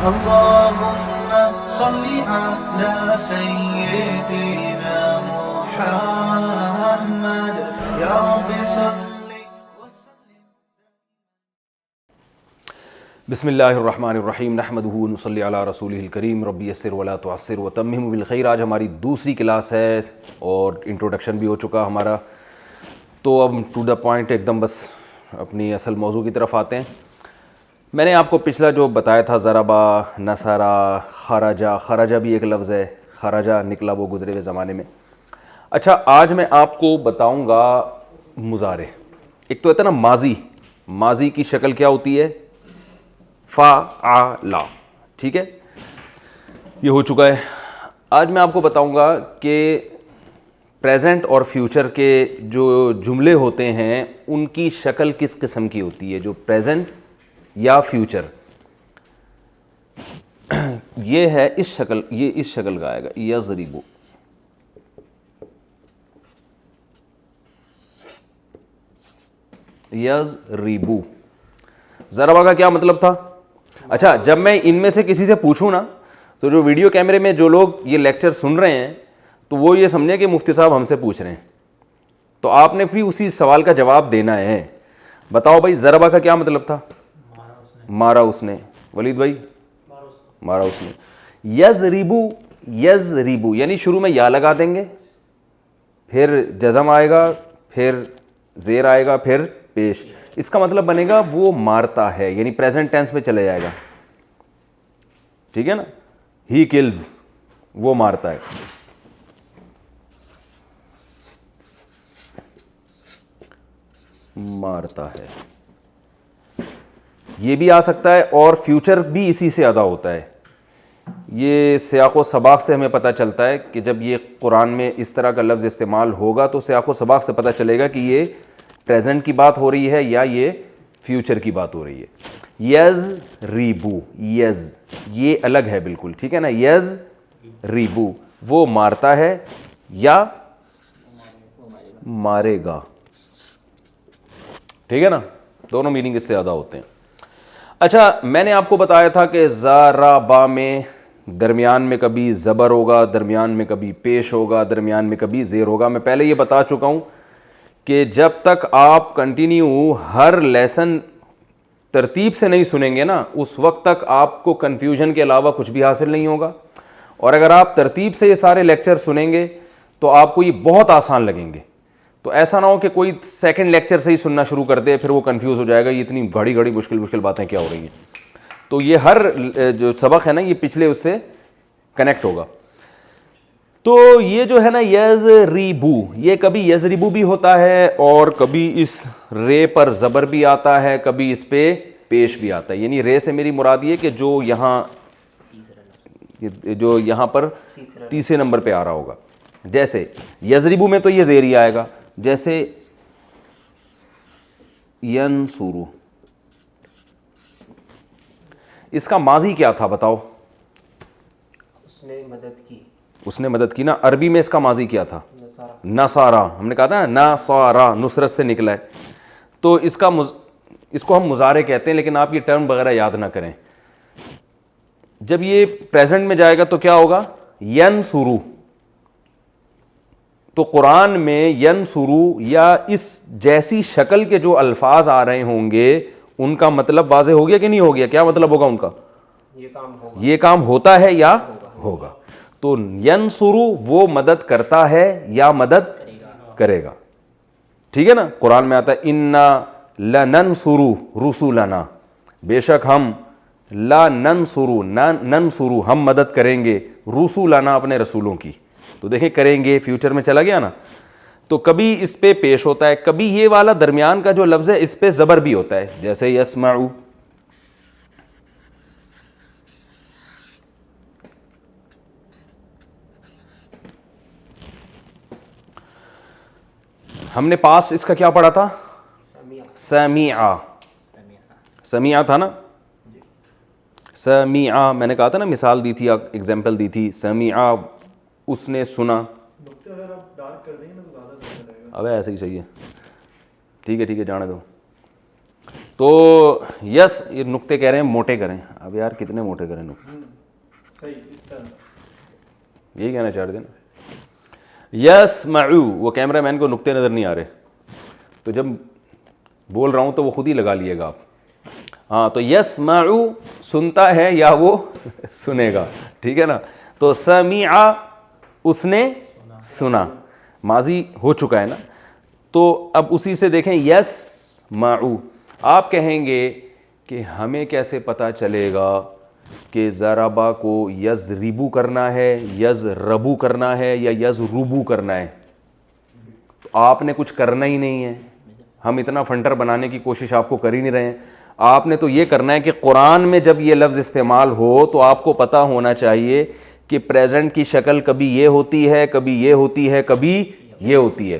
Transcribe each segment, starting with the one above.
اللهم صل على سيدنا محمد يا رب صل وسلم. بسم اللہ الرحمن الرحیم نحمدہ ونصلی علی رسولہ الکریم رب یسر ولا تعسر وتمم بالخیر. آج ہماری دوسری کلاس ہے اور انٹروڈکشن بھی ہو چکا ہمارا, تو اب ٹو دا پوائنٹ ایک دم بس اپنی اصل موضوع کی طرف آتے ہیں. میں نے آپ کو پچھلا جو بتایا تھا ضربا, نصرا, خرجا, خرجا بھی ایک لفظ ہے, خرجا نکلا وہ گزرے ہوئے زمانے میں. اچھا آج میں آپ کو بتاؤں گا مضارع. ایک تو ہوتا ہے نا ماضی, ماضی کی شکل کیا ہوتی ہے فعل, ٹھیک ہے, یہ ہو چکا ہے. آج میں آپ کو بتاؤں گا کہ پریزنٹ اور فیوچر کے جو جملے ہوتے ہیں ان کی شکل کس قسم کی ہوتی ہے, جو پریزنٹ یا فیوچر. یہ ہے اس شکل, یہ اس شکل کا آئے گا یضربو. یضربو ضربہ کا کیا مطلب تھا؟ اچھا جب میں ان میں سے کسی سے پوچھوں نا, تو جو ویڈیو کیمرے میں جو لوگ یہ لیکچر سن رہے ہیں تو وہ یہ سمجھیں کہ مفتی صاحب ہم سے پوچھ رہے ہیں, تو آپ نے بھی اسی سوال کا جواب دینا ہے. بتاؤ بھائی ضربہ کا کیا مطلب تھا؟ مارا اس نے. ولید بھائی مارا اس نے. یضربو, یضربو یعنی شروع میں یا لگا دیں گے, پھر جزم آئے گا, پھر زیر آئے گا, پھر پیش. اس کا مطلب بنے گا وہ مارتا ہے, یعنی پریزنٹ ٹینس میں چلے جائے گا, ٹھیک ہے نا. ہی کلز, وہ مارتا ہے. مارتا ہے یہ بھی آ سکتا ہے, اور فیوچر بھی اسی سے ادا ہوتا ہے. یہ سیاق و سباق سے ہمیں پتہ چلتا ہے کہ جب یہ قرآن میں اس طرح کا لفظ استعمال ہوگا تو سیاق و سباق سے پتہ چلے گا کہ یہ پریزنٹ کی بات ہو رہی ہے یا یہ فیوچر کی بات ہو رہی ہے. یضربو, یز یہ الگ ہے بالکل, ٹھیک ہے نا. یضربو وہ مارتا ہے یا مارے گا, ٹھیک ہے نا. دونوں میننگ اس سے زیادہ ہوتے ہیں. اچھا میں نے آپ کو بتایا تھا کہ ضربا میں درمیان میں کبھی زبر ہوگا, درمیان میں کبھی پیش ہوگا, درمیان میں کبھی زیر ہوگا. میں پہلے یہ بتا چکا ہوں کہ جب تک آپ کنٹینیو ہر لیسن ترتیب سے نہیں سنیں گے نا, اس وقت تک آپ کو کنفیوژن کے علاوہ کچھ بھی حاصل نہیں ہوگا. اور اگر آپ ترتیب سے یہ سارے لیکچر سنیں گے تو آپ کو یہ بہت آسان لگیں گے. تو ایسا نہ ہو کہ کوئی سیکنڈ لیکچر سے ہی سننا شروع کر دے, پھر وہ کنفیوز ہو جائے گا یہ اتنی گھڑی گھڑی مشکل باتیں کیا ہو رہی ہیں. تو یہ ہر جو سبق ہے نا یہ پچھلے اس سے کنیکٹ ہوگا. تو یہ جو ہے نا یضربو, یہ کبھی یضربو بھی ہوتا ہے اور کبھی اس رے پر زبر بھی آتا ہے, کبھی اس پہ پیش بھی آتا ہے. یعنی رے سے میری مراد یہ کہ جو یہاں پر تیسرے نمبر پہ آ رہا ہوگا. جیسے یضربو میں تو یہ زیر ہی آئے گا, جیسے ینصرو, اس کا ماضی کیا تھا بتاؤ؟ اس نے مدد کی. اس نے مدد کی نا. عربی میں اس کا ماضی کیا تھا؟ نصارا. ہم نے کہا تھا نا نصارا, نصرت سے نکلا ہے. تو اس کو ہم مضارع کہتے ہیں, لیکن آپ یہ ٹرم وغیرہ یاد نہ کریں. جب یہ پریزنٹ میں جائے گا تو کیا ہوگا؟ ینصرو. تو قرآن میں ینصرو یا اس جیسی شکل کے جو الفاظ آ رہے ہوں گے ان کا مطلب واضح ہو گیا کہ نہیں ہو گیا؟ کیا مطلب ہوگا ان کا؟ یہ کام ہوتا ہے یا ہوگا. تو ینصرو وہ مدد کرتا ہے یا مدد کرے گا, ٹھیک ہے نا. قرآن میں آتا ہے انا لننصر رسولنا, بے شک ہم ننصر ہم مدد کریں گے رسولنا اپنے رسولوں کی. تو دیکھیں کریں گے فیوچر میں چلا گیا نا. تو کبھی اس پہ پیش ہوتا ہے, کبھی یہ والا درمیان کا جو لفظ ہے اس پہ زبر بھی ہوتا ہے, جیسے یسمعو. ہم نے پاس اس کا کیا پڑھا تھا؟ سمیعا. سمیعا تھا نا. سمیعا میں نے کہا تھا نا, مثال دی تھی, ایگزامپل دی تھی. سمیعا اس نے سنا. اب ایسے ہی صحیح ہے, ٹھیک ہے جانے دو. تو یس یہ نقطے کہہ رہے ہیں موٹے کریں. اب یار کتنے موٹے کریں نقطے, یہی کہنا چاہ رہے تھے نا. یسمعو, وہ کیمرہ مین کو نقطے نظر نہیں آ رہے تو جب بول رہا ہوں تو وہ خود ہی لگا لیے گا آپ. ہاں تو یسمعو سنتا ہے یا وہ سنے گا, ٹھیک ہے نا. تو سمع اس نے سنا, ماضی ہو چکا ہے نا. تو اب اسی سے دیکھیں یسمعو, آپ کہیں گے کہ ہمیں کیسے پتہ چلے گا کہ ضربا کو یضربو کرنا ہے, یضربو کرنا ہے یا یضربو کرنا ہے. تو آپ نے کچھ کرنا ہی نہیں ہے, ہم اتنا فنٹر بنانے کی کوشش آپ کو کر ہی نہیں رہے ہیں. آپ نے تو یہ کرنا ہے کہ قرآن میں جب یہ لفظ استعمال ہو تو آپ کو پتہ ہونا چاہیے کہ پریزنٹ کی شکل کبھی یہ ہوتی ہے, کبھی یہ ہوتی ہے, کبھی یہ ہوتی ہے.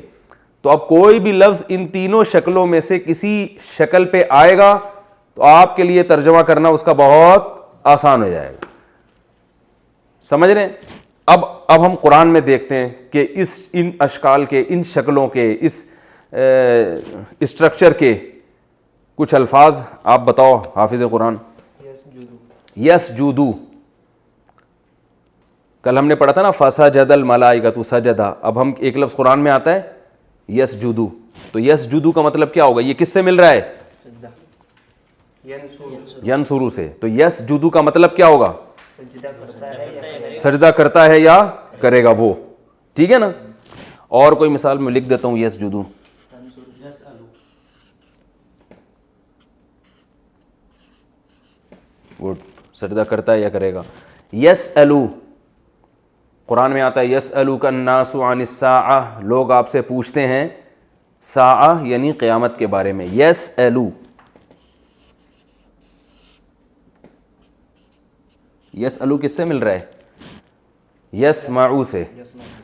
تو اب کوئی بھی لفظ ان تینوں شکلوں میں سے کسی شکل پہ آئے گا تو آپ کے لیے ترجمہ کرنا اس کا بہت آسان ہو جائے گا. سمجھ رہے ہیں؟ اب ہم قرآن میں دیکھتے ہیں کہ ان اشکال کے, ان شکلوں کے, اس اسٹرکچر کے کچھ الفاظ آپ بتاؤ حافظ قرآن. یسجدو, کل ہم نے پڑھا تھا نا فسجد الملائکۃ سجدا. اب ہم ایک لفظ قرآن میں آتا ہے یسجدو, تو یسجدو کا مطلب کیا ہوگا؟ یہ کس سے مل رہا ہے؟ ینصرو سے. تو یسجدو کا مطلب کیا ہوگا؟ سجدہ کرتا ہے یا کرے گا وہ, ٹھیک ہے نا. اور کوئی مثال میں لکھ دیتا ہوں یسجدو. گڈ, سجدہ کرتا ہے یا کرے گا. یسألو, قرآن میں آتا ہے یسألوک الناس عن الساعہ, لوگ آپ سے پوچھتے ہیں ساعہ یعنی قیامت کے بارے میں. یسألو, یسألو کس سے مل رہا ہے؟ یسمعو سے.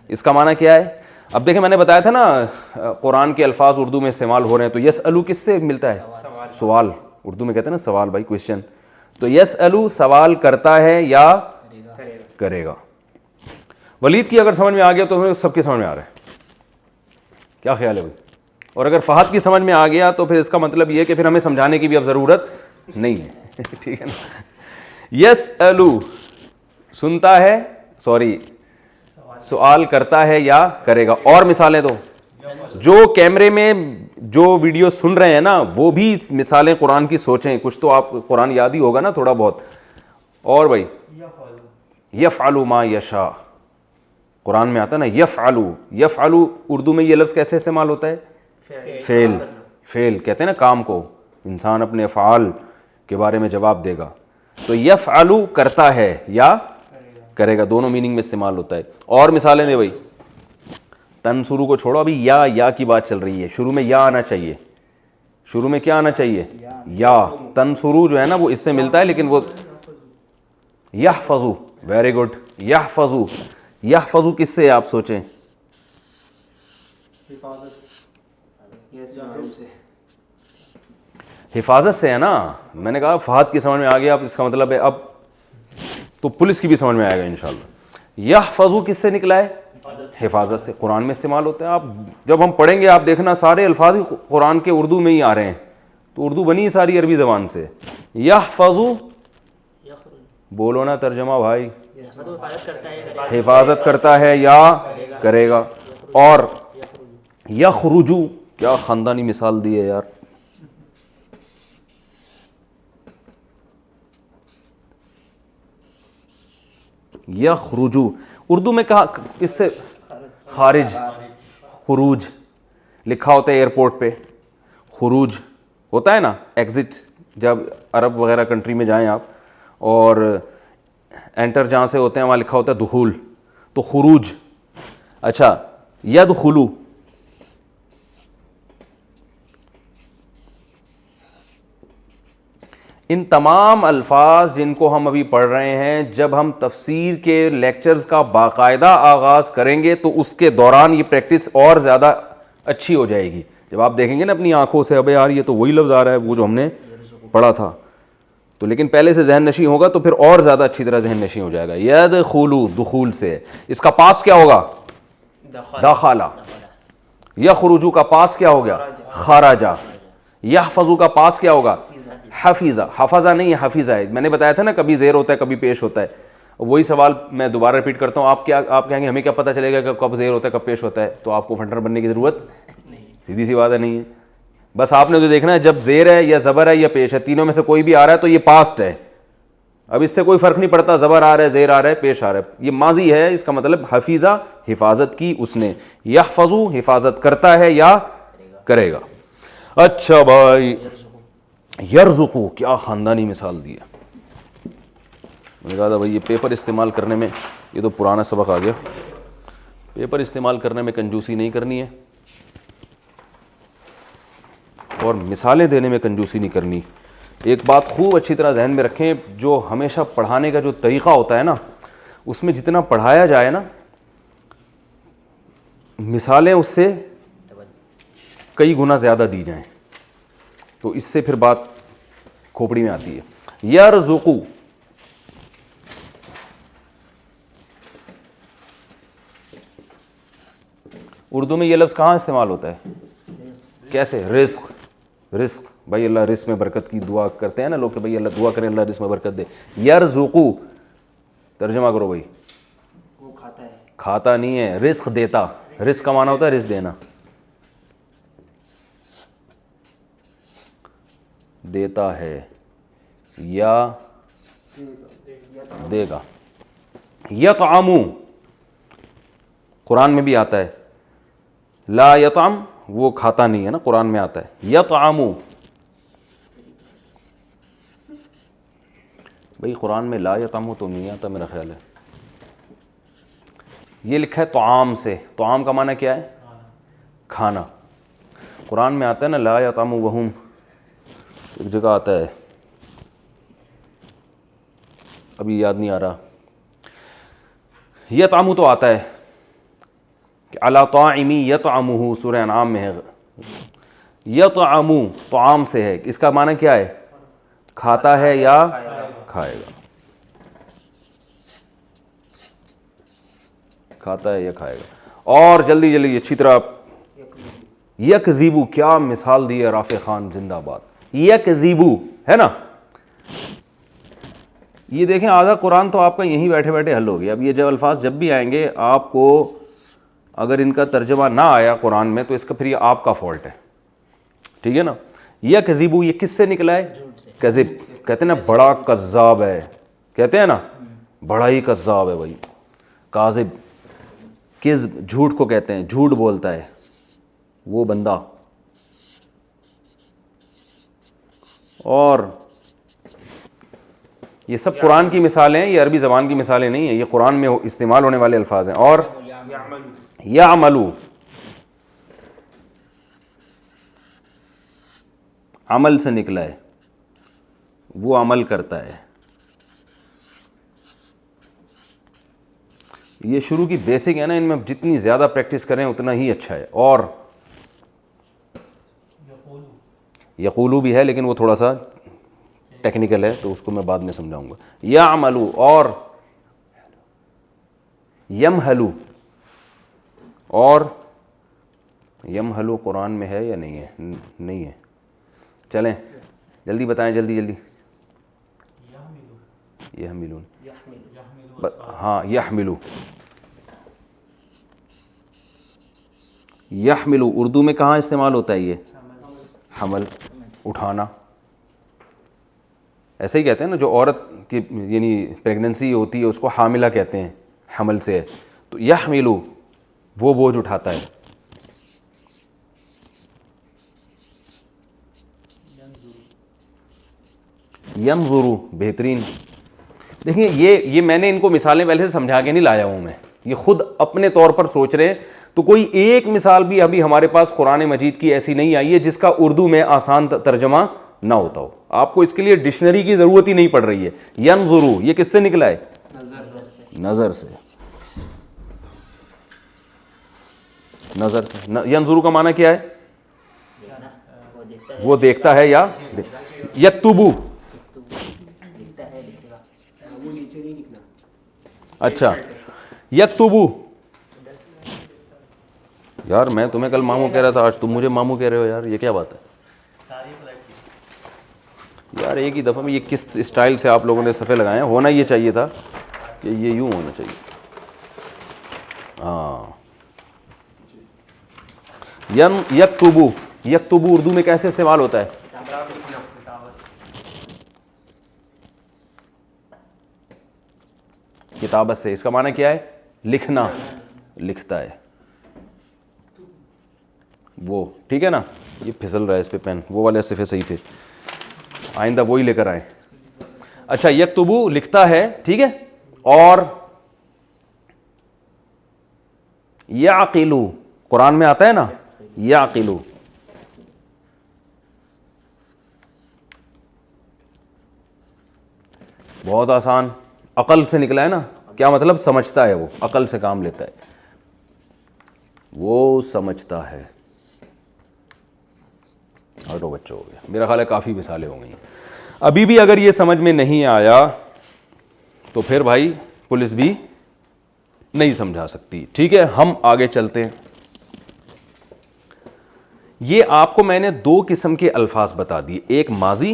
اس کا معنی کیا ہے؟ اب دیکھیں میں نے بتایا تھا نا قرآن کے الفاظ اردو میں استعمال ہو رہے ہیں, تو یسألو کس سے ملتا ہے؟ سوال, اردو میں کہتے ہیں نا سوال بھائی, کویشچن. تو یسألو سوال کرتا ہے یا کرے گا. ولید کی اگر سمجھ میں آ گیا تو سب کی سمجھ میں آ رہا ہے, کیا خیال ہے بھائی؟ اور اگر فہد کی سمجھ میں آ گیا تو پھر اس کا مطلب یہ کہ پھر ہمیں سمجھانے کی بھی اب ضرورت نہیں ہے, ٹھیک ہے نا. یسألو سنتا ہے, سوری سوال کرتا ہے یا کرے گا. اور مثالیں دو, جو کیمرے میں جو ویڈیو سن رہے ہیں نا وہ بھی مثالیں قرآن کی سوچیں, کچھ تو آپ قرآن یاد ہی ہوگا نا تھوڑا بہت. اور بھائی یفعل ما یشاء, قرآن میں آتا ہے نا یفعلو. یفعلو اردو میں یہ لفظ کیسے استعمال ہوتا ہے؟ فعل. فعل کہتے ہیں نا کام کو, انسان اپنے افعال کے بارے میں جواب دے گا. تو یفعلو کرتا ہے یا کرے گا, دونوں میننگ میں استعمال ہوتا ہے. اور مثالیں دے بھائی. تنصرو کو چھوڑو, ابھی یا کی بات چل رہی ہے. شروع میں یا آنا چاہیے, شروع میں کیا آنا چاہیے؟ یا. تنصرو جو ہے نا وہ اس سے ملتا ہے لیکن وہ یحفظو. Very good, یحفظو. یحفظو کس سے آپ سوچیں؟ حفاظت سے ہے نا. میں نے کہا فہد کی سمجھ میں آ گیا, اب اس کا مطلب ہے اب تو پولیس کی بھی سمجھ میں آئے گا انشاءاللہ. یحفظو کس سے نکلا ہے؟ حفاظت سے. قرآن میں استعمال ہوتا ہے. آپ جب ہم پڑھیں گے آپ دیکھنا سارے الفاظ ہی قرآن کے اردو میں ہی آ رہے ہیں, تو اردو بنی ساری عربی زبان سے. یحفظو بولو نا ترجمہ بھائی. حفاظت کرتا ہے یا کرے گا. اور یخرجو, کیا خاندانی مثال دی ہے یار. یخرجو اردو میں کہا اس سے خارج, خروج لکھا ہوتا ہے ایئرپورٹ پہ, خروج ہوتا ہے نا ایگزٹ. جب عرب وغیرہ کنٹری میں جائیں آپ اور انٹر جہاں سے ہوتے ہیں وہاں لکھا ہوتا ہے دخول, تو خروج. اچھا یدخلو, ان تمام الفاظ جن کو ہم ابھی پڑھ رہے ہیں جب ہم تفسیر کے لیکچرز کا باقاعدہ آغاز کریں گے تو اس کے دوران یہ پریکٹس اور زیادہ اچھی ہو جائے گی. جب آپ دیکھیں گے نا اپنی آنکھوں سے ابے یار یہ تو وہی لفظ آ رہا ہے وہ جو ہم نے پڑھا تھا, تو لیکن پہلے سے ذہن نشیں ہوگا تو پھر اور زیادہ اچھی طرح ذہن نشیں ہو جائے گا. یدخلو دخول سے, اس کا پاس کیا ہوگا؟ دخلہ. یخرجو کا پاس کیا ہو گیا؟ خرجا. یحفظو کا پاس کیا ہوگا؟ حفیظہ، حفظہ نہیں ہے حفیظہ ہے. میں نے بتایا تھا نا کبھی زیر ہوتا ہے کبھی پیش ہوتا ہے. وہی سوال میں دوبارہ ریپیٹ کرتا ہوں. آپ کہیں گے ہمیں کیا پتہ چلے گا کہ کب زیر ہوتا ہے کب پیش ہوتا ہے؟ تو آپ کو فنٹر بننے کی ضرورت سیدھی سی بات ہے نہیں ہے. بس آپ نے تو دیکھنا ہے جب زیر ہے یا زبر ہے یا پیش ہے، تینوں میں سے کوئی بھی آ رہا ہے تو یہ پاسٹ ہے. اب اس سے کوئی فرق نہیں پڑتا زبر آ رہا ہے زیر آ رہا ہے پیش آ رہا ہے، یہ ماضی ہے. اس کا مطلب حفیظہ حفاظت کی اس نے، یحفظو حفاظت کرتا ہے یا کرے گا. اچھا بھائی، یرزقو کیا خاندانی مثال دی ہے. میں نے کہا تھا بھائی یہ پیپر استعمال کرنے میں، یہ تو پرانا سبق آ گیا، پیپر استعمال کرنے میں کنجوسی نہیں کرنی ہے اور مثالیں دینے میں کنجوسی نہیں کرنی. ایک بات خوب اچھی طرح ذہن میں رکھیں، جو ہمیشہ پڑھانے کا جو طریقہ ہوتا ہے نا، اس میں جتنا پڑھایا جائے نا، مثالیں اس سے کئی گنا زیادہ دی جائیں تو اس سے پھر بات کھوپڑی میں آتی ہے. یرزقو، اردو میں یہ لفظ کہاں استعمال ہوتا ہے؟ کیسے؟ رزق. رزق بھائی اللہ رزق میں برکت کی دعا کرتے ہیں نا لوگ کہ بھائی اللہ دعا کریں اللہ رزق میں برکت دے. یرزقو ترجمہ کرو بھائی. وہ کھاتا ہے. کھاتا نہیں ہے، رزق دیتا. رزق کا معنی ہوتا ہے رزق دینا، دیتا ہے یا دے گا. یطعمو قرآن میں بھی آتا ہے، لا یطعم وہ کھاتا نہیں ہے نا، قرآن میں آتا ہے یطعمو. بھئی قرآن میں لا یطعمو تو نہیں آتا میرا خیال ہے، یہ لکھا ہے طعام سے. طعام کا معنی کیا ہے؟ کھانا. قرآن میں آتا ہے نا لا یطعمو وہم، ایک جگہ آتا ہے ابھی یاد نہیں آ رہا. یطعمو تو آتا ہے کہ علی طاعمی یطعمہ، سورہ انعام میں ہے. یطعمو طعام سے ہے، اس کا معنی کیا ہے؟ کھاتا ہے یا کھائے گا. کھاتا ہے یا کھائے گا. اور جلدی جلدی اچھی طرح یکذبو، کیا مثال دی ہے رافع خان زندہ باد. یکذبو ہے نا، یہ دیکھیں آدھا قرآن تو آپ کا یہیں بیٹھے بیٹھے حل ہو گیا. اب یہ جب الفاظ جب بھی آئیں گے آپ کو اگر ان کا ترجمہ نہ آیا قرآن میں تو اس کا پھر یہ آپ کا فالٹ ہے، ٹھیک ہے نا. یکذبو یہ کس سے نکلا ہے؟ کذب. کہتے ہیں نا بڑا کذاب ہے، کہتے ہیں نا بڑا ہی کذاب ہے بھائی. کاذب، کذب جھوٹ کو کہتے ہیں، جھوٹ بولتا ہے وہ بندہ. اور یہ سب قرآن کی مثالیں ہیں، یہ عربی زبان کی مثالیں نہیں ہیں، یہ قرآن میں استعمال ہونے والے الفاظ ہیں. اور یعملو، عمل سے نکلا ہے، وہ عمل کرتا ہے. یہ شروع کی بیسک ہے نا، ان میں جتنی زیادہ پریکٹس کریں اتنا ہی اچھا ہے. اور یقولو بھی ہے لیکن وہ تھوڑا سا ٹیکنیکل ہے تو اس کو میں بعد میں سمجھاؤں گا. یعملو اور یمہلو. اور یمہلو قرآن میں ہے یا نہیں ہے؟ نہیں ہے. چلیں جلدی بتائیں، جلدی جلدی. یحملون، ہاں یحملو. یحملو اردو میں کہاں استعمال ہوتا ہے؟ یہ حمل، اٹھانا. ایسے ہی کہتے ہیں نا جو عورت کی یعنی پریگننسی ہوتی ہے اس کو حاملہ کہتے ہیں، حمل سے ہے. تو یحملو وہ بوجھ اٹھاتا ہے. ینظرو بہترین. دیکھیں یہ میں نے ان کو مثالیں پہلے سے سمجھا کے نہیں لایا ہوں میں، یہ خود اپنے طور پر سوچ رہے ہیں. تو کوئی ایک مثال بھی ابھی ہمارے پاس قرآن مجید کی ایسی نہیں آئی ہے جس کا اردو میں آسان ترجمہ نہ ہوتا ہو. آپ کو اس کے لیے ڈکشنری کی ضرورت ہی نہیں پڑ رہی ہے. ینظرو یہ کس سے نکلا ہے؟ نظر سے. نظر سے. ینظرو کا معنی کیا ہے؟ وہ دیکھتا ہے یا یکتبو. اچھا یکتبو. یار میں تمہیں کل ماموں کہہ رہا تھا، آج تم مجھے ماموں کہہ رہے ہو یار، یہ کیا بات ہے؟ یار ایک ہی دفعہ میں یہ کس اسٹائل سے آپ لوگوں نے صفحے لگائے ہیں. ہونا یہ چاہیے تھا کہ یہ یوں ہونا چاہیے. ہاں. یکتبو, یکتبو اردو میں کیسے استعمال ہوتا ہے؟ کتابت سے. اس کا معنی کیا ہے؟ لکھنا, لکھتا ہے وہ. ٹھیک ہے نا, یہ پھسل رہا ہے اس پہ پین, وہ والے صفحے صحیح تھے, آئندہ وہی لے کر آئیں. اچھا, یکتبو لکھتا ہے, ٹھیک ہے. اور یعقلو قرآن میں آتا ہے نا, یعقلو, بہت آسان, عقل سے نکلا ہے نا. کیا مطلب؟ سمجھتا ہے, وہ عقل سے کام لیتا ہے, وہ سمجھتا ہے. ہٹو بچوں, ہو گیا میرا خیال ہے, کافی مثالیں ہو گئی ہیں. ابھی بھی اگر یہ سمجھ میں نہیں آیا تو پھر بھائی پولیس بھی نہیں سمجھا سکتی. ٹھیک ہے, ہم آگے چلتے ہیں. یہ آپ کو میں نے دو قسم کے الفاظ بتا دیے, ایک ماضی,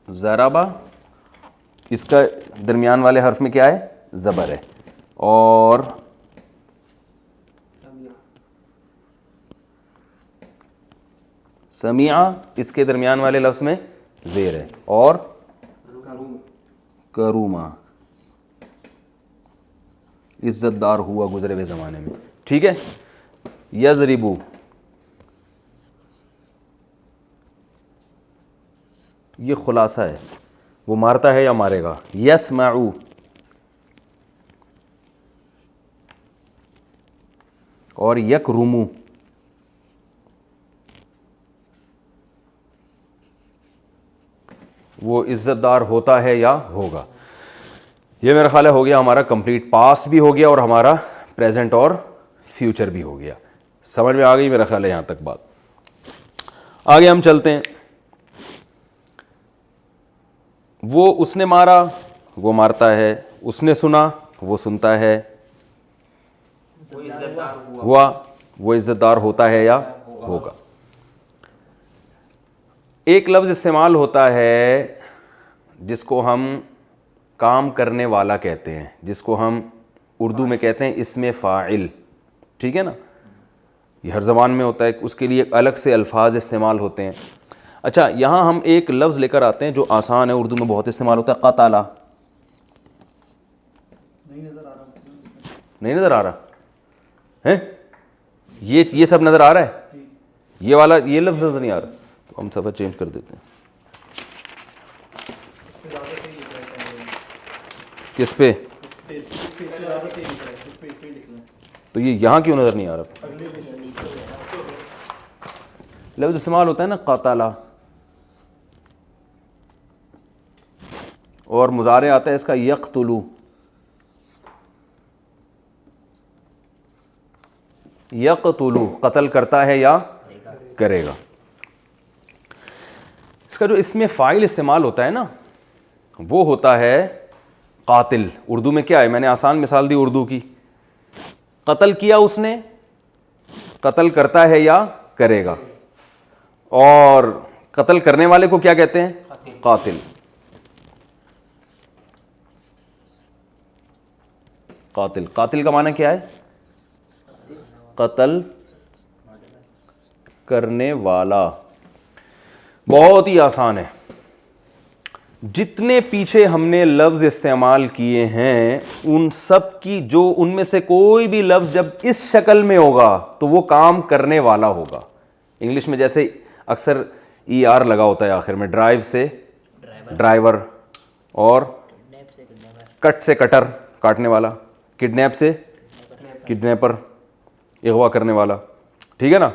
ضربا, اس کا درمیان والے حرف میں کیا ہے؟ زبر ہے. اور سمیع, اس کے درمیان والے لفظ میں زیر ہے. اور کروما, عزت دار ہوا گزرے ہوئے زمانے میں. ٹھیک ہے. یضربو, یہ خلاصہ ہے, وہ مارتا ہے یا مارے گا. یسمعو, اور یکرمو, وہ عزت دار ہوتا ہے یا ہوگا. یہ میرا خیال ہے ہو گیا ہمارا کمپلیٹ. پاسٹ بھی ہو گیا اور ہمارا پریزنٹ اور فیوچر بھی ہو گیا. سمجھ میں آ گئی میرا خیال ہے یہاں تک بات. آگے ہم چلتے ہیں. وہ اس نے مارا, وہ مارتا ہے. اس نے سنا, وہ سنتا ہے. وہ عزت دار ہوا, وہ عزت دار ہوتا ہے یا ہوگا. ایک لفظ استعمال ہوتا ہے جس کو ہم کام کرنے والا کہتے ہیں, جس کو ہم اردو میں کہتے ہیں اسم فاعل. ٹھیک ہے نا, یہ ہر زبان میں ہوتا ہے, اس کے لیے الگ سے الفاظ استعمال ہوتے ہیں. اچھا, یہاں ہم ایک لفظ لے کر آتے ہیں جو آسان ہے, اردو میں بہت استعمال ہوتا ہے, قتل. نہیں نظر آ رہا ہے؟ یہ سب نظر آ رہا ہے, یہ والا یہ لفظ نظر نہیں آ رہا, تو ہم صفحہ چینج کر دیتے ہیں. کس پہ؟ تو یہ یہاں کیوں نظر نہیں آ رہا؟ لفظ استعمال ہوتا ہے نا قتل, اور مضارع آتا ہے اس کا یقتلو. یقتلو, قتل کرتا ہے یا کرے گا. اس کا جو اسم فاعل استعمال ہوتا ہے نا, وہ ہوتا ہے قاتل. اردو میں کیا ہے؟ میں نے آسان مثال دی اردو کی. قتل کیا اس نے, قتل کرتا ہے یا کرے گا. اور قتل کرنے والے کو کیا کہتے ہیں؟ قاتل. قاتل, قاتل کا معنی کیا ہے؟ قتل کرنے والا. بہت ہی آسان ہے. جتنے پیچھے ہم نے لفظ استعمال کیے ہیں ان سب کی, جو ان میں سے کوئی بھی لفظ جب اس شکل میں ہوگا تو وہ کام کرنے والا ہوگا. انگلش میں جیسے اکثر ای آر لگا ہوتا ہے آخر میں, ڈرائیو سے ڈرائیور, اور کٹ سے کٹر, کاٹنے والا, کڈنیپ سے کڈنیپر, اغوا کرنے والا. ٹھیک ہے نا.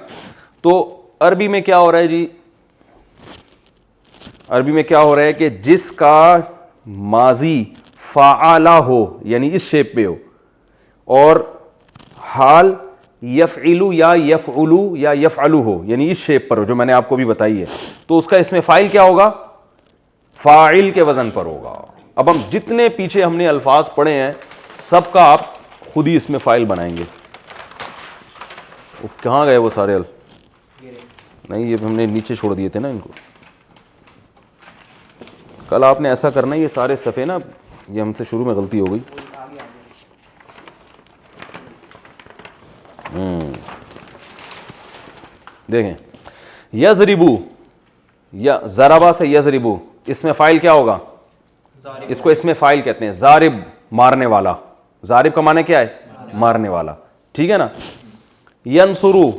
تو عربی میں کیا ہو رہا ہے جی؟ عربی میں کیا ہو رہا ہے کہ جس کا ماضی فعلہ ہو, یعنی اس شیپ پہ ہو, اور حال یفعلو یا یفعلو یا یفعلو ہو, یعنی اس شیپ پر ہو جو میں نے آپ کو بھی بتائی ہے, تو اس کا اسم فاعل کیا ہوگا؟ فاعل کے وزن پر ہوگا. اب ہم جتنے پیچھے ہم نے الفاظ پڑھے ہیں سب کا آپ خود ہی اسم فاعل بنائیں گے. وہ کہاں گئے وہ سارے نہیں یہ ہم نے نیچے چھوڑ دیے تھے نا ان کو. کل آپ نے ایسا کرنا ہے, یہ سارے صفحے نا, یہ ہم سے شروع میں غلطی ہو گئی. دیکھیں یضربو, یا ضربا سے یضربو, اس میں فاعل کیا ہوگا؟ اس کو اس میں فاعل کہتے ہیں. ضارب مارنے والا, ضارب کا معنی کیا ہے؟ مارنے والا, ٹھیک ہے نا. ینصرو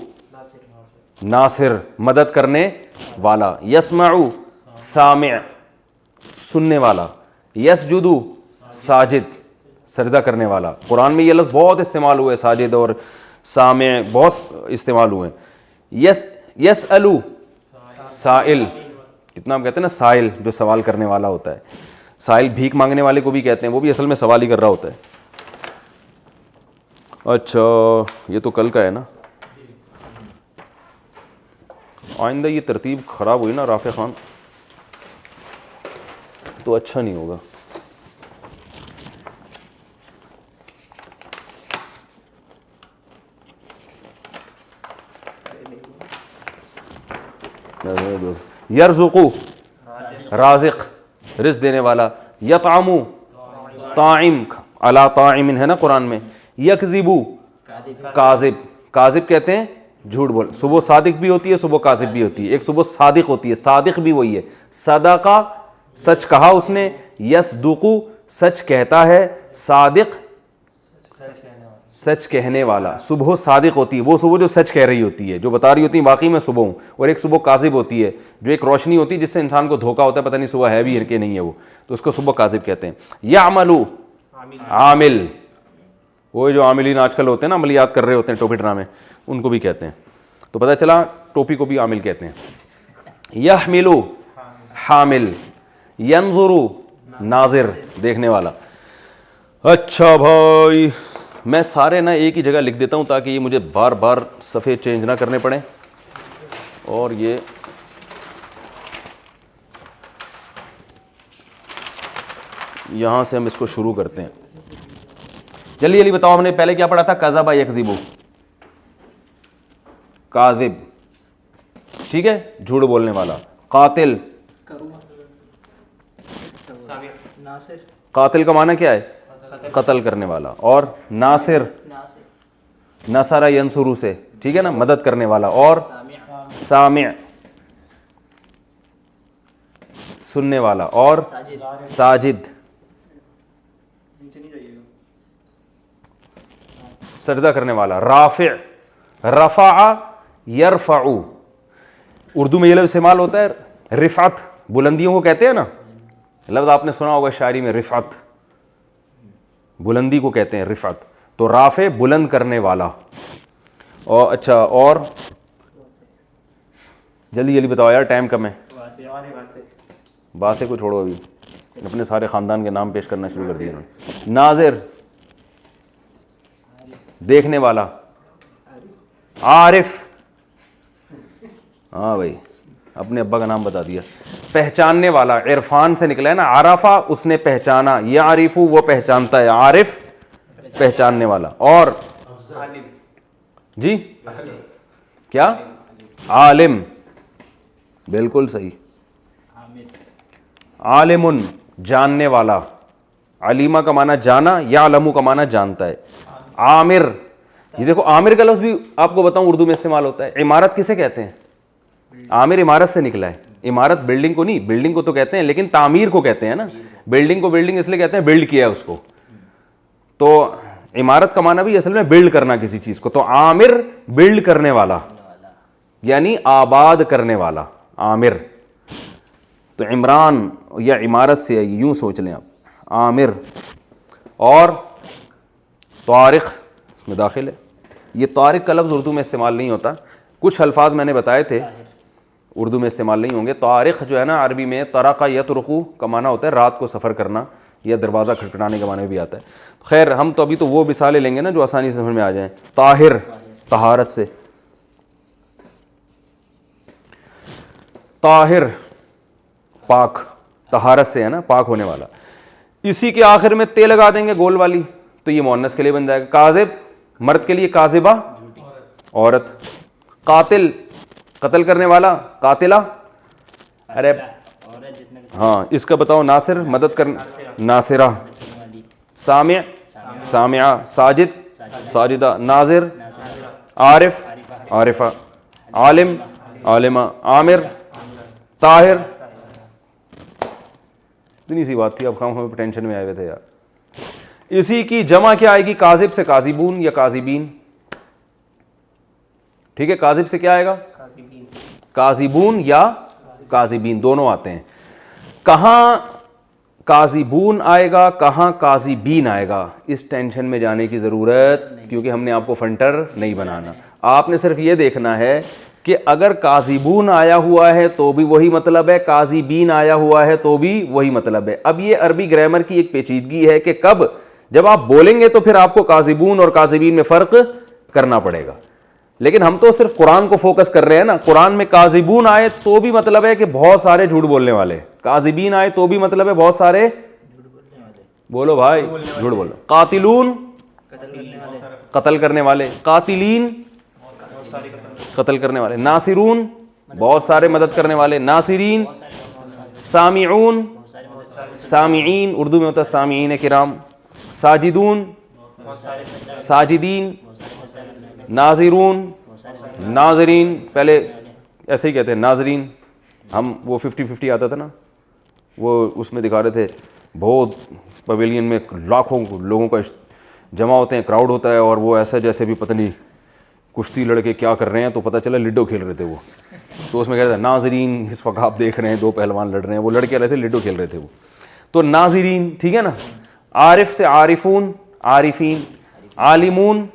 ناصر مدد کرنے والا. یسمعو سامع سننے والا. یسجدو ساجد سجدہ کرنے والا. قرآن میں یہ لفظ بہت استعمال ہوئے, ساجد اور سامع بہت استعمال ہوئے. یسألو سائل, کتنا ہم کہتے ہیں نا سائل, جو سوال کرنے والا ہوتا ہے. سائل بھیک مانگنے والے کو بھی کہتے ہیں, وہ بھی اصل میں سوال ہی کر رہا ہوتا ہے. اچھا یہ تو کل کا ہے نا. آئندہ یہ ترتیب خراب ہوئی نا رافع خان, تو اچھا نہیں ہوگا. یرزقو رازق رزق دینے والا. یطعمو طاعم علی طاعم ہے نا قرآن میں. یکذبو کاذب, کاذب کہتے ہیں جھوٹ بول. صبح صادق بھی ہوتی ہے, صبح کاذب بھی ہوتی ہے. ایک صبح صادق ہوتی ہے, صادق بھی وہی ہے. صدقہ سچ کہا اس نے. یصدقو سچ کہتا ہے. صادق سچ کہنے والا. صبح صادق ہوتی ہے وہ صبح جو سچ کہہ رہی ہوتی ہے, جو بتا رہی ہوتی ہے واقعی میں صبح ہوں. اور ایک صبح کاذب ہوتی ہے جو ایک روشنی ہوتی ہے جس سے انسان کو دھوکا ہوتا ہے, پتہ نہیں صبح ہے بھی کہ نہیں ہے وہ, تو اس کو صبح کاذب کہتے ہیں. یعملو عامل, وہ جو عاملین آج کل ہوتے ہیں نا, عملیات کر رہے ہوتے ہیں ٹوپی ڈرامے, ان کو بھی کہتے ہیں. تو پتہ چلا ٹوپی کو بھی عامل کہتے ہیں. یحملو حامل. ینظرو ناظر دیکھنے والا. اچھا بھائی میں سارے نا ایک ہی جگہ لکھ دیتا ہوں تاکہ یہ مجھے بار بار صفحے چینج نہ کرنے پڑیں. اور یہ یہاں سے ہم اس کو شروع کرتے ہیں. جلدی جلدی بتاؤ, ہم نے پہلے کیا پڑھا تھا؟ کذب یکذب, کاذب ٹھیک ہے, جھوٹ بولنے والا. قاتل, قاتل کا معنی کیا ہے؟ قتل کرنے والا. اور ناصر, نصر ینصرو سے, ٹھیک ہے نا, مدد کرنے والا. اور سامع سننے والا. اور ساجد سجدہ کرنے والا. رافع رفع یرفع, اردو میں یہ لفظ استعمال ہوتا ہے رفعت, بلندیوں کو کہتے ہیں نا. لفظ آپ نے سنا ہوگا شاعری میں, رفعت بلندی کو کہتے ہیں رفعت. تو رافع بلند کرنے والا. اور اچھا اور جلدی جلدی بتاؤ یار, ٹائم کم ہے. باسے کو چھوڑو, ابھی اپنے سارے خاندان کے نام پیش کرنا شروع کر دیا انہوں نے. ناظر دیکھنے والا. عارف, ہاں بھائی اپنے ابا کا نام بتا دیا. پہچاننے والا, عرفان سے نکلا ہے نا, عرفہ اس نے پہچانا. یعرف وہ پہچانتا ہے, عارف پہچاننے والا. اور جی کیا؟ عالم, بالکل صحیح. عالم جاننے والا. علیمہ کا معنی جانا, یعلم کا معنی جانتا ہے. عامر, یہ دیکھو عامر کا لفظ بھی آپ کو بتاؤں اردو میں استعمال ہوتا ہے. عمارت کسے کہتے ہیں؟ عامر عمارت سے نکلا ہے. عمارت بلڈنگ کو نہیں, بلڈنگ کو تو کہتے ہیں لیکن تعمیر کو کہتے ہیں نا. بلڈنگ کو بلڈنگ اس لیے کہتے ہیں بلڈ کیا ہے اس کو. تو عمارت کا معنی بھی اصل میں بلڈ کرنا کسی چیز کو. تو عامر بلڈ کرنے والا یعنی آباد کرنے والا, عامر. تو عمران یا عمارت سے یوں سوچ لیں آپ, عامر. اور طارق اس میں داخل ہے. یہ طارق کا لفظ اردو میں استعمال نہیں ہوتا. کچھ الفاظ میں نے بتائے تھے اردو میں استعمال نہیں ہوں گے. طارق جو ہے نا عربی میں طرق یطرق کا معنی ہوتا ہے رات کو سفر کرنا, یا دروازہ کھٹکھٹانے کا معنی بھی آتا ہے. خیر ہم تو ابھی تو وہ مثالیں لیں گے نا جو آسانی سے سمجھ میں آ جائیں. طاہر طہارت سے, طاہر پاک, طہارت سے ہے نا, پاک ہونے والا. اسی کے آخر میں تے لگا دیں گے گول والی تو یہ مؤنث کے لیے بن جائے گا. کاذب مرد کے لیے, کاذبہ عورت. قاتل قتل کرنے والا, قاتلہ, ارے عورت جس نے ہاں اس کا بتاؤ, ناصر مدد کرنا, ناصرہ, سامع سامعہ, ساجد ساجدہ, ناظر عارف عارفہ, عالم عالمہ, عامر طاہر. اتنی سی بات تھی, اب ہم ٹینشن میں آئے ہوئے تھے یار. اسی کی جمع کیا آئے گی؟ کاذب سے کاذبون یا کاذبین. ٹھیک ہے, کاذب سے کیا آئے گا؟ کاذبون یا کاذبین, دونوں آتے ہیں. کہاں کاذبون آئے گا, کہاں کاذبین آئے گا, اس ٹینشن میں جانے کی ضرورت, کیونکہ ہم نے آپ کو فنٹر نہیں بنانا. آپ نے صرف یہ دیکھنا ہے کہ اگر کاذبون آیا ہوا ہے تو بھی وہی مطلب ہے, کاذبین آیا ہوا ہے تو بھی وہی مطلب ہے. اب یہ عربی گرامر کی ایک پیچیدگی ہے کہ کب جب آپ بولیں گے تو پھر آپ کو کاذبون اور کاذبین میں فرق کرنا پڑے گا. لیکن ہم تو صرف قرآن کو فوکس کر رہے ہیں نا. قرآن میں کاذبون آئے تو بھی مطلب ہے کہ بہت سارے جھوٹ بولنے والے, کاذبین آئے تو بھی مطلب ہے بہت سارے, بولو بھائی جھوٹ بولو. قاتلون قتل کرنے والے, قاتلین قتل کرنے والے, ناصرون بہت سارے مدد کرنے والے, ناصرین, سامعون سامعین, اردو میں ہوتا ہے سامعین کرام, ساجدون ساجدین, ناظرون ناظرین, پہلے ایسے ہی کہتے ہیں ناظرین. ہم وہ 50-50 آتا تھا نا, وہ اس میں دکھا رہے تھے بہت پویلین میں لاکھوں لوگوں کا جمع ہوتے ہیں, کراؤڈ ہوتا ہے, اور وہ ایسا جیسے بھی پتہ نہیں کشتی لڑکے کیا کر رہے ہیں, تو پتہ چلا لڈو کھیل رہے تھے وہ. تو اس میں کہتے ہیں ناظرین, اس وقت آپ دیکھ رہے ہیں دو پہلوان لڑ رہے ہیں, وہ لڑکے رہے تھے لڈو کھیل رہے تھے وہ. تو ناظرین, ٹھیک ہے نا. عارف سے عارفون عارفین, عالمون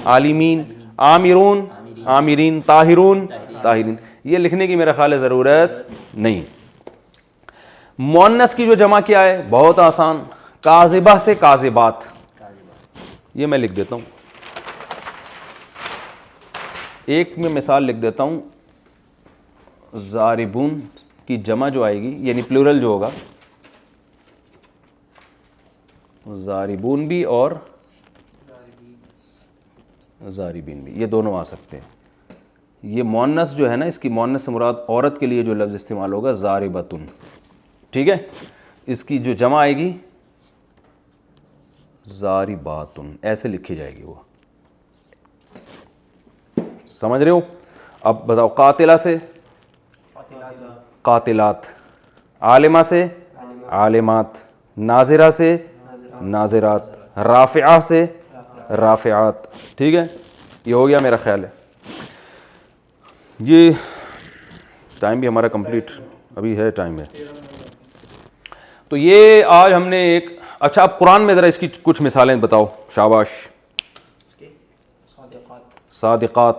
عالمین, عامرون عامرین, طاہرون طاہرین. یہ لکھنے کی میرا خیال ہے ضرورت نہیں. مؤنث کی جو جمع کیا ہے بہت آسان, کاذبہ سے کاذبات. یہ میں لکھ دیتا ہوں, ایک میں مثال لکھ دیتا ہوں. ضاربون کی جمع جو آئے گی, یعنی پلورل جو ہوگا, ضاربون بھی اور ضاربین بھی, یہ دونوں آ سکتے ہیں. یہ مؤنث جو ہے نا, اس کی مؤنث سے مراد عورت کے لیے جو لفظ استعمال ہوگا ضاربتن, ٹھیک ہے. اس کی جو جمع آئے گی ضارباتن, ایسے لکھی جائے گی. وہ سمجھ رہے ہو؟ اب بتاؤ, قاتلہ سے قاتلات, عالمہ سے عالمات, ناظرہ سے ناظرات, رافعہ سے رافعات. ٹھیک ہے, یہ ہو گیا میرا خیال ہے. یہ ٹائم بھی ہمارا کمپلیٹ ابھی ہے, ٹائم ہے. تو یہ آج ہم نے ایک, اچھا اب قرآن میں ذرا اس کی کچھ مثالیں بتاؤ. شاباش. صادقات,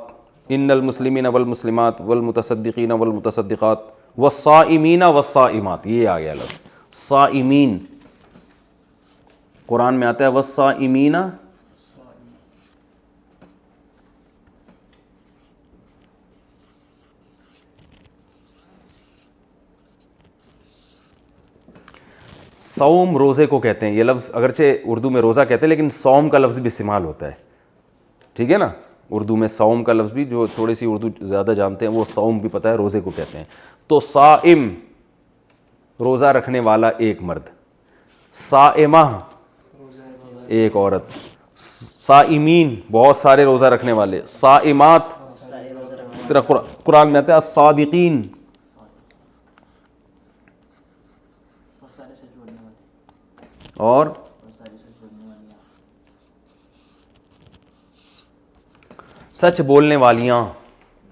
ان المسلمین والمسلمات والمتصدقین والمتصدقات والصائمین والصائمات, یہ آ گیا لفظ صائمین. قرآن میں آتا ہے والصائمین, صوم روزے کو کہتے ہیں. یہ لفظ اگرچہ اردو میں روزہ کہتے ہیں لیکن صوم کا لفظ بھی استعمال ہوتا ہے, ٹھیک ہے نا. اردو میں صوم کا لفظ بھی, جو تھوڑی سی اردو زیادہ جانتے ہیں وہ صوم بھی پتہ ہے, روزے کو کہتے ہیں. تو صائم روزہ رکھنے والا ایک مرد, صائمہ ایک عورت, صائمین بہت سارے روزہ رکھنے والے, صائمات, قرآن میں آتا ہے الصادقین, اور سچ بولنے والیاں.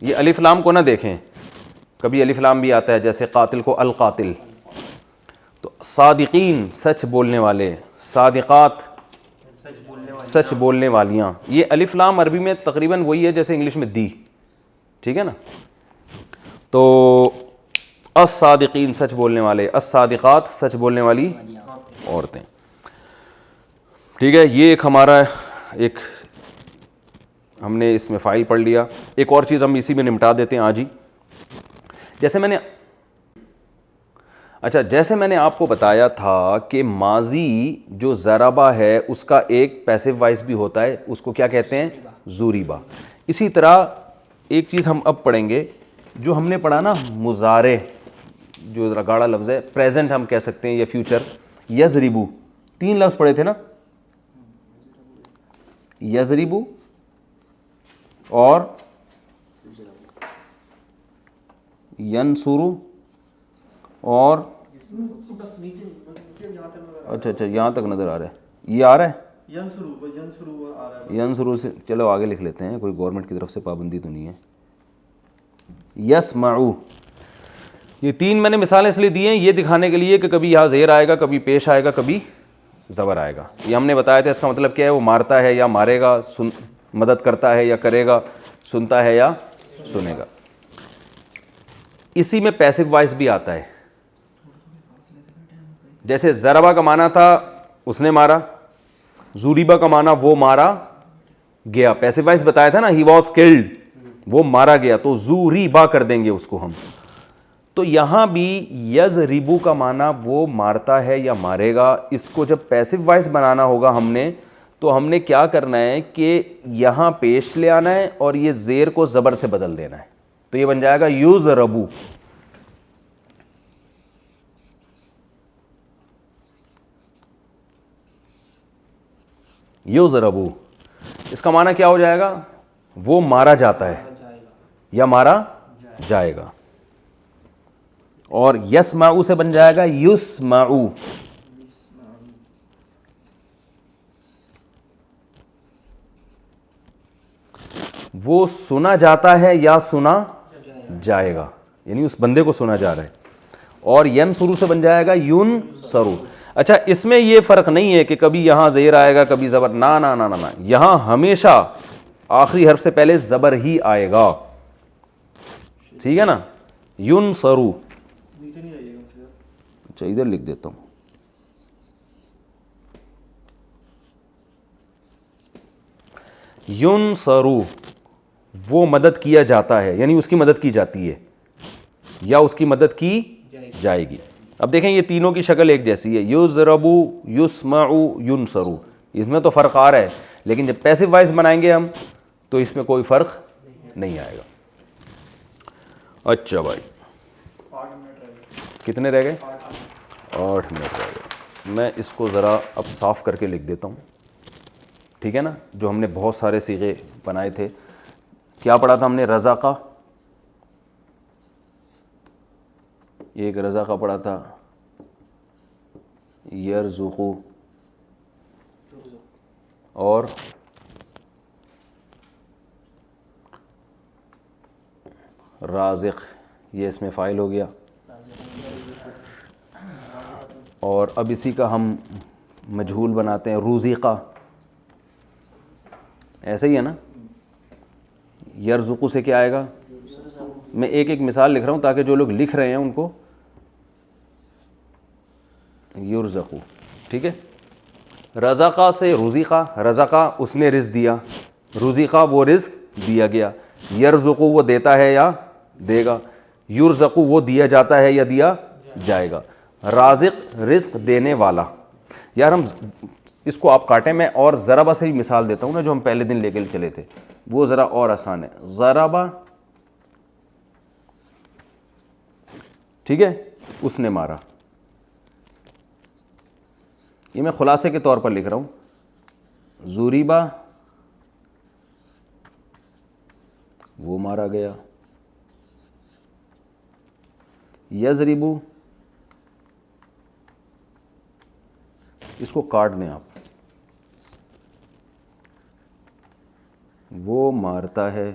یہ الف لام کو نہ دیکھیں, کبھی الف لام بھی آتا ہے, جیسے قاتل کو القاتل. تو صادقین سچ بولنے والے, صادقات سچ بولنے والیاں. یہ الف لام عربی میں تقریباً وہی ہے جیسے انگلش میں دی, ٹھیک ہے نا. تو الصادقین سچ بولنے والے, الصادقات سچ بولنے والی عورتیں. ٹھیک ہے, یہ ایک ہمارا ایک ہم نے اس میں فائل پڑھ لیا. ایک اور چیز ہم اسی میں نمٹا دیتے ہیں آج ہی. جیسے میں نے آپ کو بتایا تھا کہ ماضی جو ضربہ ہے اس کا ایک پیسو وائس بھی ہوتا ہے, اس کو کیا کہتے ہیں؟ ضریبہ. اسی طرح ایک چیز ہم اب پڑھیں گے جو ہم نے پڑھا نا مضارع، جو ذرا گاڑا لفظ ہے، پریزنٹ ہم کہہ سکتے ہیں یا فیوچر، یضربو، 3 لفظ پڑھے تھے نا، یضربو اور ینصرو اور اچھا یہاں تک نظر آ رہا ہے، یہ آ رہا ہے ینصرو سے، چلو آگے لکھ لیتے ہیں، کوئی گورنمنٹ کی طرف سے پابندی تو نہیں ہے. یسمعو، یہ 3 میں نے مثالیں اس لیے دی ہیں یہ دکھانے کے لیے کہ کبھی یہاں زیر آئے گا، کبھی پیش آئے گا، کبھی زبر آئے گا. یہ ہم نے بتایا تھا اس کا مطلب کیا ہے، وہ مارتا ہے یا مارے گا، مدد کرتا ہے یا کرے گا، سنتا ہے یا سنے گا. اسی میں پیسو وائس بھی آتا ہے، جیسے ضربہ کا معنی تھا اس نے مارا، زوریبا کا معنی وہ مارا گیا، پیسو وائس بتایا تھا نا، ہی واز کلڈ، وہ مارا گیا، تو زوریبا کر دیں گے اس کو ہم. تو یہاں بھی یضربو کا معنی وہ مارتا ہے یا مارے گا. اس کو جب پیسو وائس بنانا ہوگا ہم نے، تو ہم نے کیا کرنا ہے کہ یہاں پیش لے آنا ہے اور یہ زیر کو زبر سے بدل دینا ہے، تو یہ بن جائے گا یضربو. یضربو اس کا معنی کیا ہو جائے گا، وہ مارا جاتا ہے یا مارا جائے گا. اور یسمعو سے بن جائے گا یسمعو. وہ سنا جاتا ہے یا سنا جائے گا، یعنی اس بندے کو سنا جا رہا ہے. اور ینصرو سے بن جائے گا ینصرو. اچھا اس میں یہ فرق نہیں ہے کہ کبھی یہاں زیر آئے گا کبھی زبر، نا نا نا نا، یہاں ہمیشہ آخری حرف سے پہلے زبر ہی آئے گا، ٹھیک ہے نا. ینصرو، اچھا ادھر لکھ دیتا ہوں، ینصرو وہ مدد کیا جاتا ہے، یعنی اس کی مدد کی جاتی ہے یا اس کی مدد کی جائے گی. اب دیکھیں یہ تینوں کی شکل ایک جیسی ہے، یضربو، یسمعو، ینصرو. اس میں تو فرق آ رہا ہے، لیکن جب پیسو وائس بنائیں گے ہم تو اس میں کوئی فرق نہیں آئے گا. اچھا بھائی کتنے رہ گئے؟ 8 منٹ رہ گئے. میں اس کو ذرا اب صاف کر کے لکھ دیتا ہوں، ٹھیک ہے نا. جو ہم نے بہت سارے صیغے بنائے تھے، کیا پڑھا تھا ہم نے؟ رزقہ، ایک رزقہ پڑھا تھا، یرزقو، اور رازق، یہ اس میں فاعل ہو گیا. اور اب اسی کا ہم مجہول بناتے ہیں، روزقہ، ایسا ہی ہے نا. یرزقو سے کیا آئے گا؟ میں ایک ایک مثال لکھ رہا ہوں تاکہ جو لوگ لکھ رہے ہیں ان کو یرزقو، ٹھیک ہے. رزقہ سے رزقہ، رزقہ اس نے رزق دیا، رزقہ وہ رزق دیا گیا. یرزقو وہ دیتا ہے یا دے گا، یرزقو وہ دیا جاتا ہے یا دیا جائے گا. رازق رزق دینے والا. یار ہم اس کو آپ کاٹیں، میں اور ضربہ سے ہی مثال دیتا ہوں نا، جو ہم پہلے دن لے کے چلے تھے، وہ ذرا اور آسان ہے. ضربہ، ٹھیک ہے، اس نے مارا. یہ میں خلاصے کے طور پر لکھ رہا ہوں. زوریبا وہ مارا گیا. یضربو، اس کو کاٹ دیں آپ، وہ مارتا ہے.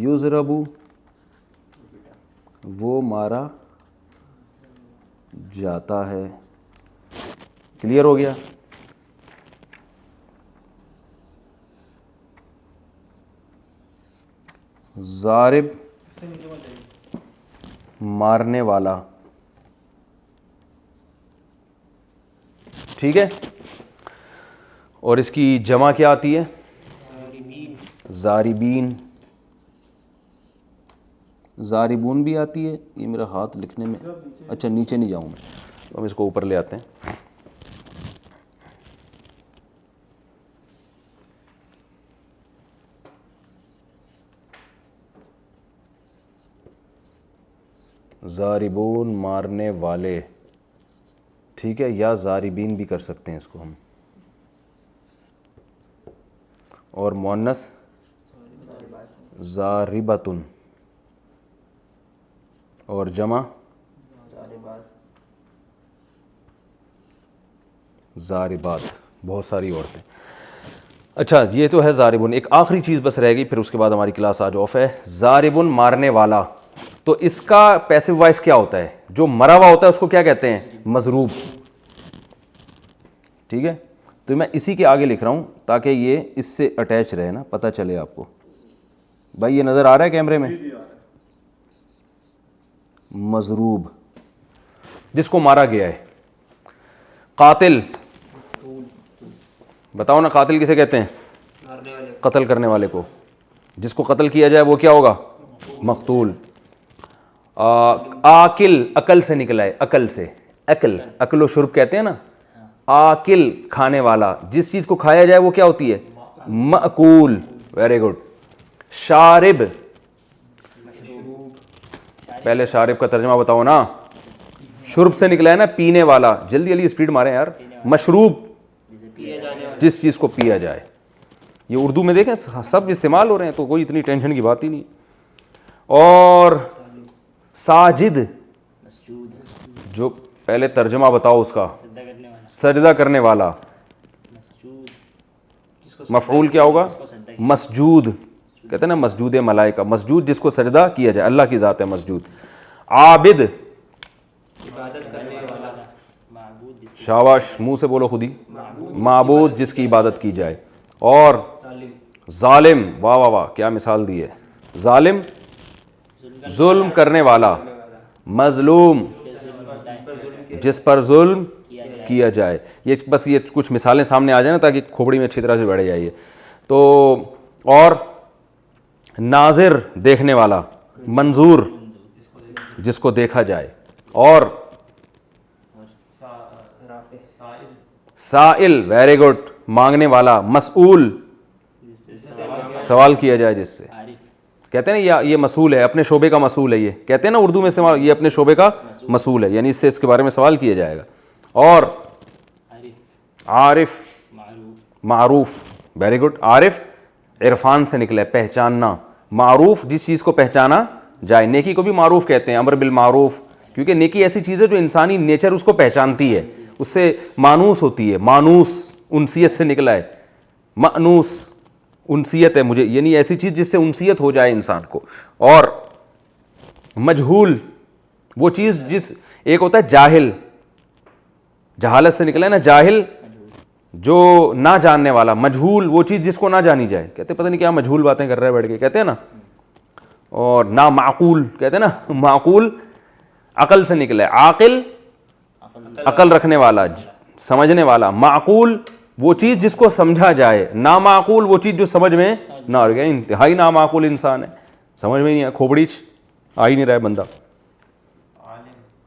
یضربو وہ مارا جاتا ہے. کلیئر ہو گیا؟ ضارب مارنے والا، ٹھیک ہے. اور اس کی جمع کیا آتی ہے؟ ضاربین. ضاربون بھی آتی ہے. یہ میرا ہاتھ لکھنے میں، اچھا نیچے نہیں جاؤں میں، ہم اس کو اوپر لے آتے ہیں. ضاربون مارنے والے، ٹھیک ہے، یا ضاربین بھی کر سکتے ہیں اس کو ہم، اور مؤنث ضاربتن، اور جمع ضاربات، بہت ساری عورتیں. اچھا یہ تو ہے ضاربن. ایک آخری چیز بس رہ گئی، پھر اس کے بعد ہماری کلاس آج آف ہے. ضاربن مارنے والا، تو اس کا پیسو وائس کیا ہوتا ہے؟ جو مرا ہوا ہوتا ہے اس کو کیا کہتے ہیں؟ مضروب. ٹھیک ہے، تو میں اسی کے آگے لکھ رہا ہوں تاکہ یہ اس سے اٹیچ رہے نا، پتہ چلے آپ کو. بھائی یہ نظر آ رہا ہے کیمرے میں؟ مضروب جس کو مارا گیا ہے. قاتل، بتاؤ نا قاتل کسے کہتے ہیں؟ مارنے والے قتل کرنے والے کو. جس کو قتل کیا جائے وہ کیا ہوگا؟ مقتول. آکل، عقل سے نکلا ہے، عقل سے، عقل، عقل و شرب کہتے ہیں نا. آکل کھانے والا، جس چیز کو کھایا جائے وہ کیا ہوتی ہے؟ مأکول. Very good. شارب، پہلے شارب کا ترجمہ بتاؤ نا. شرب سے نکلا ہے نا، پینے والا. جلدی جلدی اسپیڈ ماریں یار. مشروب، جس چیز کو پیا جائے. یہ اردو میں دیکھیں سب استعمال ہو رہے ہیں تو کوئی اتنی ٹینشن کی بات ہی نہیں. اور ساجد، مسجود، جو پہلے ترجمہ بتاؤ اس کا. سجدہ کرنے والا، سجدہ کرنے والا. مسجود، جس کو مفعول کیا ہوگا؟ سجدہ مسجود. کہتے ہیں نا مسجود ملائکہ، مسجود جس کو سجدہ کیا جائے، اللہ کی ذات ہے مسجود. عابد، عبادت کرنے والا، معبود جس شاباش، منہ سے بولو خود ہی. معبود جس کی عبادت کی جائے. اور ظالم، ظالم، واہ واہ واہ کیا مثال دی ہے. ظالم ظلم کرنے والا. مظلوم جس پر ظلم کیا جائے. یہ بس یہ کچھ مثالیں سامنے آ جائیں نا تاکہ کھوپڑی میں اچھی طرح سے بیٹھ جائے. تو اور ناظر دیکھنے والا. منظور جس کو دیکھا جائے. اور سائل، ویری گڈ، مانگنے والا. مسئول سوال کیا جائے جس سے. کہتے ہیں نا یہ مسئول ہے، اپنے شعبے کا مسئول ہے. یہ کہتے ہیں نا اردو میں استعمال، یہ اپنے شعبے کا مسئول ہے، یعنی اس سے اس کے بارے میں سوال کیا جائے گا. اور عارف، معروف، ویری گڈ. عارف عرفان سے نکلا ہے، پہچاننا. معروف جس چیز کو پہچانا جائے. نیکی کو بھی معروف کہتے ہیں، امر بالمعروف، کیونکہ نیکی ایسی چیز ہے جو انسانی نیچر اس کو پہچانتی ہے، اس سے مانوس ہوتی ہے. مانوس انسیت سے نکلا ہے. مانوس انسیت ہے مجھے، یعنی ایسی چیز جس سے انسیت ہو جائے انسان کو. اور مجہول وہ چیز جس، ایک ہوتا ہے جاہل، جہالت سے نکلا ہے نا جاہل، جو نہ جاننے والا. مجہول وہ چیز جس کو نہ جانی جائے. کہتے پتہ نہیں کیا مجہول باتیں کر رہے ہیں بیٹھ کے، کہتے ہیں نا. اور نا معقول، کہتے ہیں نا معقول عقل سے نکلا ہے. عاقل عقل رکھنے والا، سمجھنے والا. معقول وہ چیز جس کو سمجھا جائے. نامعقول وہ چیز جو سمجھ میں نہ آ گیا. انتہائی نامعقول انسان ہے، سمجھ میں نہیں آیا، کھوپڑی آ ہی نہیں رہا ہے بندہ.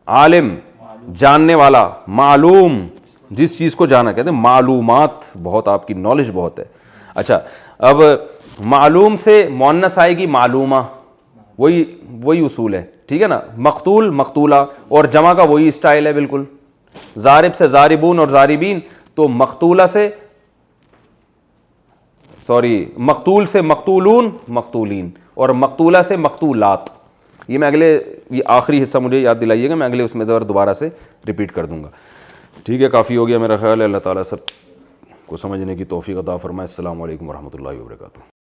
عالم جاننے والا. معلوم جس چیز کو جانا. کہتے ہیں معلومات، بہت آپ کی نالج بہت ہے. اچھا اب معلوم سے مؤنث آئے گی معلومہ، وہی اصول ہے، ٹھیک ہے نا. مقتول مقتولہ، اور جمع کا وہی اسٹائل ہے بالکل. ضارب سے ضاربون اور ضاربین، تو مقتولہ سے مقتول سے مقتولون مقتولین، اور مقتولہ سے مقتولات. یہ میں یہ آخری حصہ مجھے یاد دلائیے گا، میں اگلے اس میں دوبارہ سے ریپیٹ کر دوں گا. ٹھیک ہے، کافی ہو گیا میرا خیال ہے. اللہ تعالیٰ سب کو سمجھنے کی توفیق عطا فرمائے. السلام علیکم ورحمۃ اللہ وبرکاتہ.